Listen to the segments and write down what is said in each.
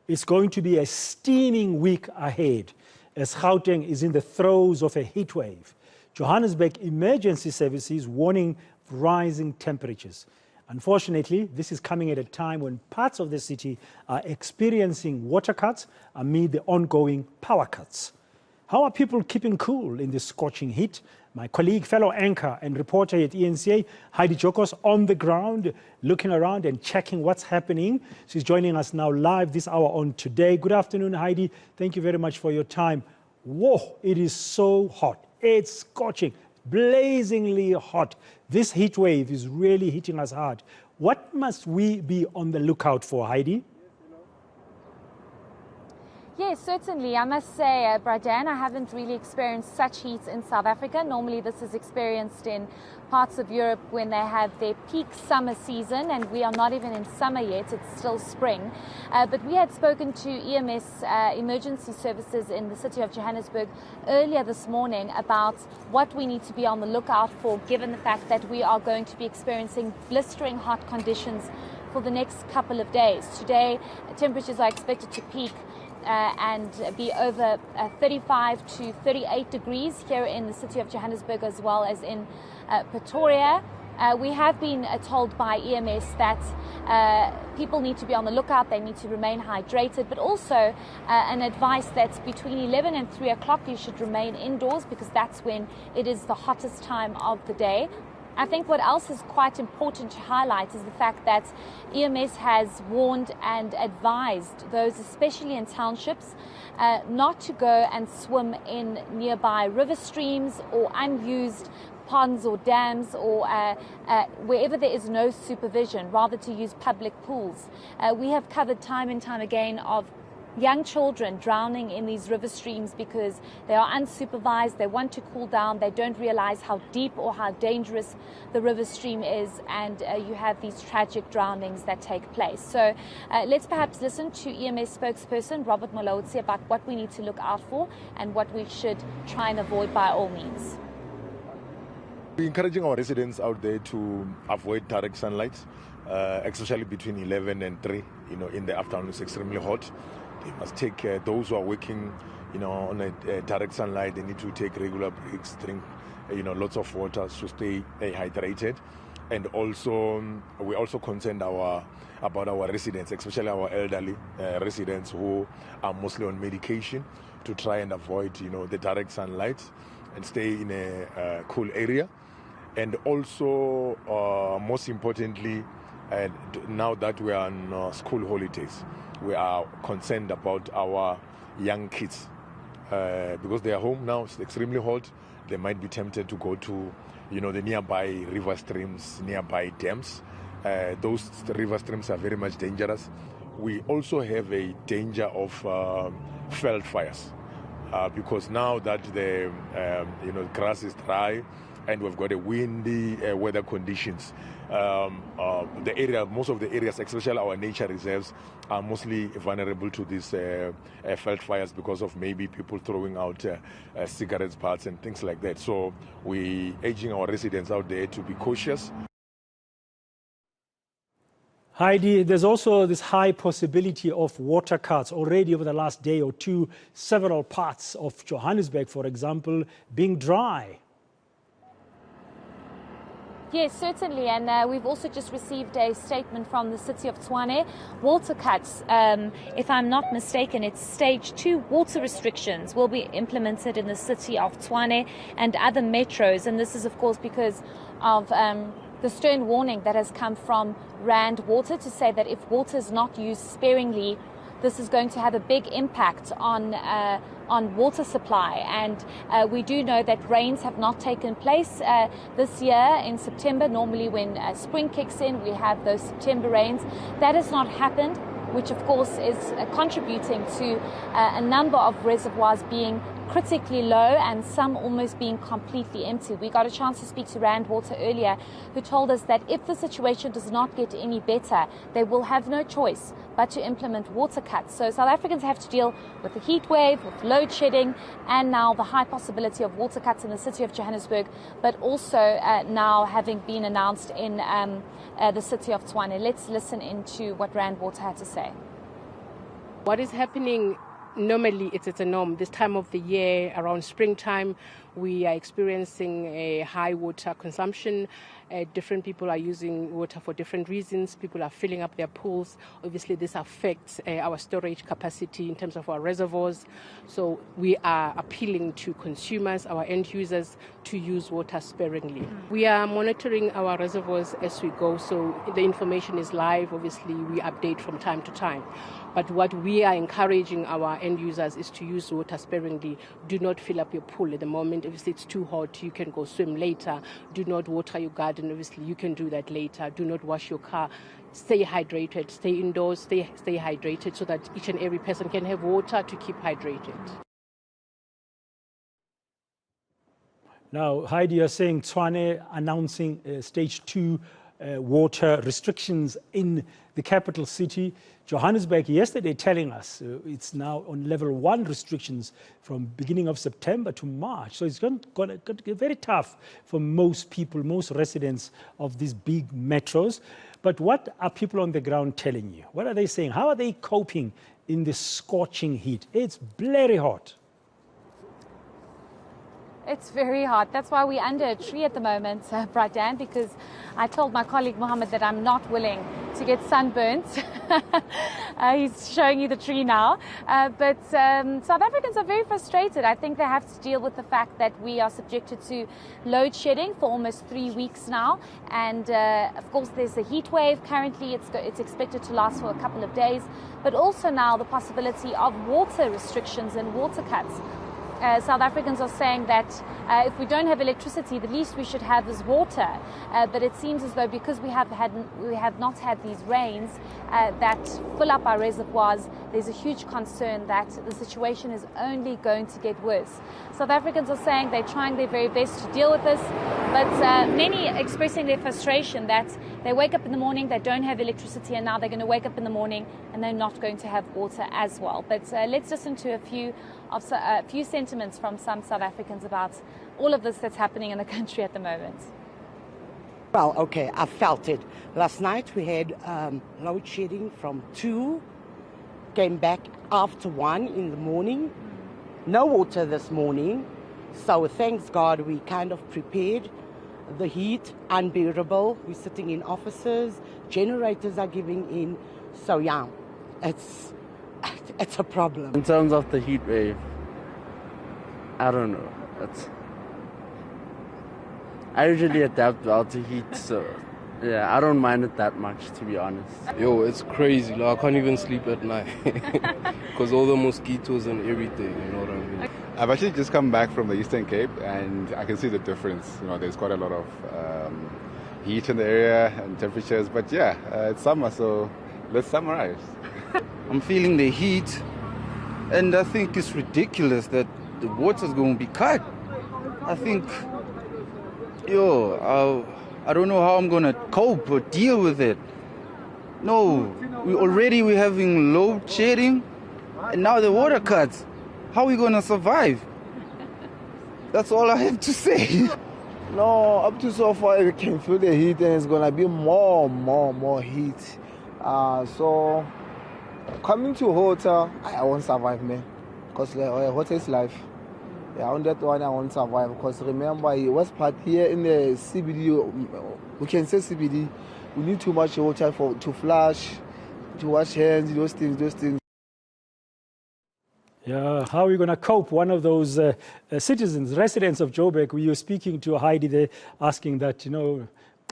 It's going to be a steaming week ahead as Gauteng is in the throes of a heat wave. Johannesburg Emergency Services warning of rising temperatures. Unfortunately, this is coming at a time when parts of the city are experiencing water cuts amid the ongoing power cuts. How are people keeping cool in this scorching heat? My colleague, fellow anchor and reporter at eNCA, Heidi Giokos, on the ground, looking around and checking what's happening. She's joining us now live this hour on Today. Good afternoon, Heidi. Thank you very much for your time. Whoa, it is so hot. It's scorching, blazingly hot. This heat wave is really hitting us hard. What must we be on the lookout for, Heidi? Yes, certainly. I must say, Bradan, I haven't really experienced such heat in South Africa. Normally this is experienced in parts of Europe when they have their peak summer season, and we are not even in summer yet, it's still spring. But we had spoken to EMS Emergency Services in the city of Johannesburg earlier this morning about what we need to be on the lookout for, given the fact that we are going to be experiencing blistering hot conditions for the next couple of days. Today, temperatures are expected to peak and be over 35 to 38 degrees here in the city of Johannesburg as well as in Pretoria. We have been told by EMS that people need to be on the lookout, they need to remain hydrated, but also an advice that between 11 and 3 o'clock you should remain indoors because that's when it is the hottest time of the day. I think what else is quite important to highlight is the fact that EMS has warned and advised those, especially in townships, not to go and swim in nearby river streams or unused ponds or dams or wherever there is no supervision, rather to use public pools. We have covered time and time again of young children drowning in these river streams because they are unsupervised, they want to cool down, they don't realize how deep or how dangerous the river stream is, and you have these tragic drownings that take place. So let's perhaps listen to EMS spokesperson Robert Molotsi about what we need to look out for and what we should try and avoid by all means. We're encouraging our residents out there to avoid direct sunlight, especially between 11 and 3. In the afternoon it's extremely hot. They must take those who are working, on a direct sunlight. They need to take regular breaks, drink, lots of water to stay hydrated. And also, we also concerned about our residents, especially our elderly residents who are mostly on medication, to try and avoid, the direct sunlight and stay in a cool area. And also, most importantly, now that we are on school holidays, we are concerned about our young kids because they are home now. It's extremely hot. They might be tempted to go to, the nearby river streams, nearby dams. Those river streams are very much dangerous. We also have a danger of field fires because now that the grass is dry and we've got a windy weather conditions. Most of the areas, especially our nature reserves, are mostly vulnerable to these field fires because of maybe people throwing out cigarette butts and things like that. So we're urging our residents out there to be cautious. Heidi, there's also this high possibility of water cuts already over the last day or two. Several parts of Johannesburg, for example, being dry. Yes, certainly, and we've also just received a statement from the city of Tshwane. Water cuts, if I'm not mistaken, it's stage 2 water restrictions will be implemented in the city of Tshwane and other metros, and this is of course because of the stern warning that has come from Rand Water to say that if water is not used sparingly, this is going to have a big impact on water supply, and we do know that rains have not taken place this year in September. Normally when spring kicks in, we have those September rains. That has not happened, which of course is contributing to a number of reservoirs being critically low and some almost being completely empty. We got a chance to speak to Rand Water earlier, who told us that if the situation does not get any better, they will have no choice but to implement water cuts. So South Africans have to deal with the heat wave, with load shedding, and now the high possibility of water cuts in the city of Johannesburg, but also now having been announced in the city of Tshwane. Let's listen into what Rand Water had to say. What is happening normally, it's a norm. This time of the year, around springtime, we are experiencing a high water consumption. Different people are using water for different reasons. People are filling up their pools. Obviously, this affects our storage capacity in terms of our reservoirs. So we are appealing to consumers, our end users, to use water sparingly. We are monitoring our reservoirs as we go, so the information is live. Obviously, we update from time to time. But what we are encouraging our end users is to use water sparingly. Do not fill up your pool at the moment. Obviously, it's too hot. You can go swim later. Do not water your garden. Obviously, you can do that later. Do not wash your car. Stay hydrated. Stay indoors. Stay hydrated so that each and every person can have water to keep hydrated. Now, Heidi, you're saying Tshwane announcing stage 2 water restrictions in the capital city. Johannesburg yesterday telling us it's now on level 1 restrictions from beginning of September to March. So it's going to get very tough for most people, most residents of these big metros. But what are people on the ground telling you? What are they saying? How are they coping in this scorching heat? It's very hot. It's very hot. That's why we're under a tree at the moment, Bradan, because I told my colleague Mohammed that I'm not willing to get sunburnt. He's showing you the tree now. But South Africans are very frustrated. I think they have to deal with the fact that we are subjected to load shedding for almost 3 weeks now. And of course, there's a heat wave. Currently, it's expected to last for a couple of days. But also now the possibility of water restrictions and water cuts. South Africans are saying that if we don't have electricity, the least we should have is water. But it seems as though because we have not had these rains that fill up our reservoirs, there's a huge concern that the situation is only going to get worse. South Africans are saying they're trying their very best to deal with this, but many expressing their frustration that they wake up in the morning, they don't have electricity, and now they're going to wake up in the morning and they're not going to have water as well. But let's listen to a few sentiments from some South Africans about all of this that's happening in the country at the moment. Well, okay, I felt it. Last night we had load shedding from 2, came back after 1 in the morning. No water this morning, so thanks God we kind of prepared. The heat, unbearable. We're sitting in offices, generators are giving in. So yeah, it's a problem. In terms of the heat wave, I don't know. I usually adapt well to heat, so yeah, I don't mind it that much, to be honest. Yo, it's crazy. Like, I can't even sleep at night because all the mosquitoes and everything, you know what I mean? I've actually just come back from the Eastern Cape and I can see the difference. You know, there's quite a lot of heat in the area and temperatures, but yeah, it's summer, so let's summarize. I'm feeling the heat, and I think it's ridiculous that the water's going to be cut. I think, I don't know how I'm going to cope or deal with it. No, we're having load shedding, and now the water cuts. How are we going to survive? That's all I have to say. No, up to so far we can feel the heat, and it's going to be more heat. So coming to water, I won't survive, man, because water is life. Yeah, on that one I won't survive, because remember, West Part here in the CBD, we can say CBD, we need too much water to flush, to wash hands, those things. Yeah, how are we going to cope? One of those citizens, residents of Joburg, we were speaking to Heidi there, asking that,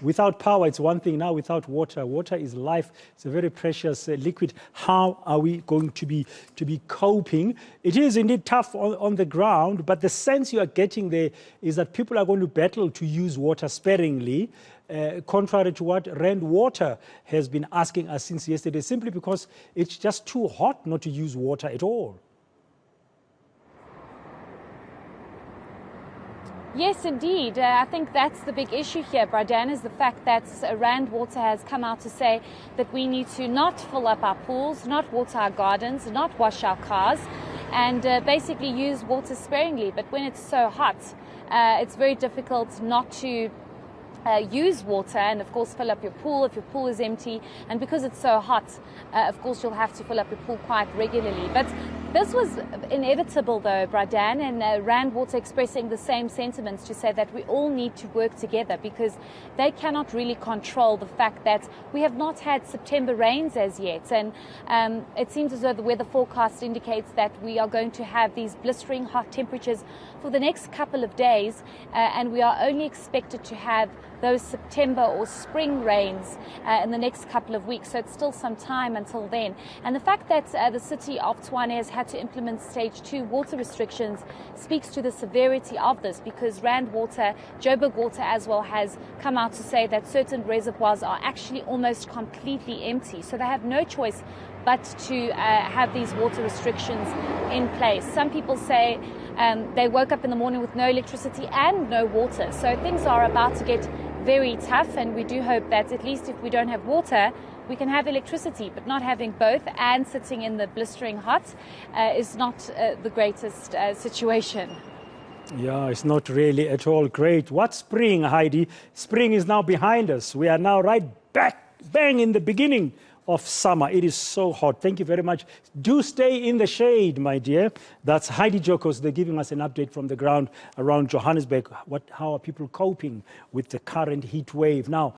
without power, it's one thing. Now, without water, water is life. It's a very precious liquid. How are we going to be coping? It is indeed tough on the ground, but the sense you are getting there is that people are going to battle to use water sparingly, contrary to what Rand Water has been asking us since yesterday, simply because it's just too hot not to use water at all. Yes, indeed. I think that's the big issue here, Bradan, is the fact that Rand Water has come out to say that we need to not fill up our pools, not water our gardens, not wash our cars, and basically use water sparingly. But when it's so hot, it's very difficult not to use water and of course fill up your pool if your pool is empty, and because it's so hot, of course you'll have to fill up your pool quite regularly. But this was inevitable though, Bradan, and Rand Water expressing the same sentiments to say that we all need to work together because they cannot really control the fact that we have not had September rains as yet, and it seems as though the weather forecast indicates that we are going to have these blistering hot temperatures for the next couple of days, and we are only expected to have those September or spring rains in the next couple of weeks. So it's still some time until then. And the fact that the city of Tshwane has had to implement stage 2 water restrictions speaks to the severity of this, because Rand Water, Joburg Water as well, has come out to say that certain reservoirs are actually almost completely empty. So they have no choice but to have these water restrictions in place. Some people say they woke up in the morning with no electricity and no water. So things are about to get very tough, and we do hope that at least if we don't have water, we can have electricity. But not having both and sitting in the blistering hot is not the greatest situation. Yeah, it's not really at all great. What's spring, Heidi? Spring is now behind us. We are now right back, bang, in the beginning of summer. It is so hot. Thank you very much. Do stay in the shade, my dear. That's Heidi Giokos. They're giving us an update from the ground around Johannesburg. How are people coping with the current heat wave? Now,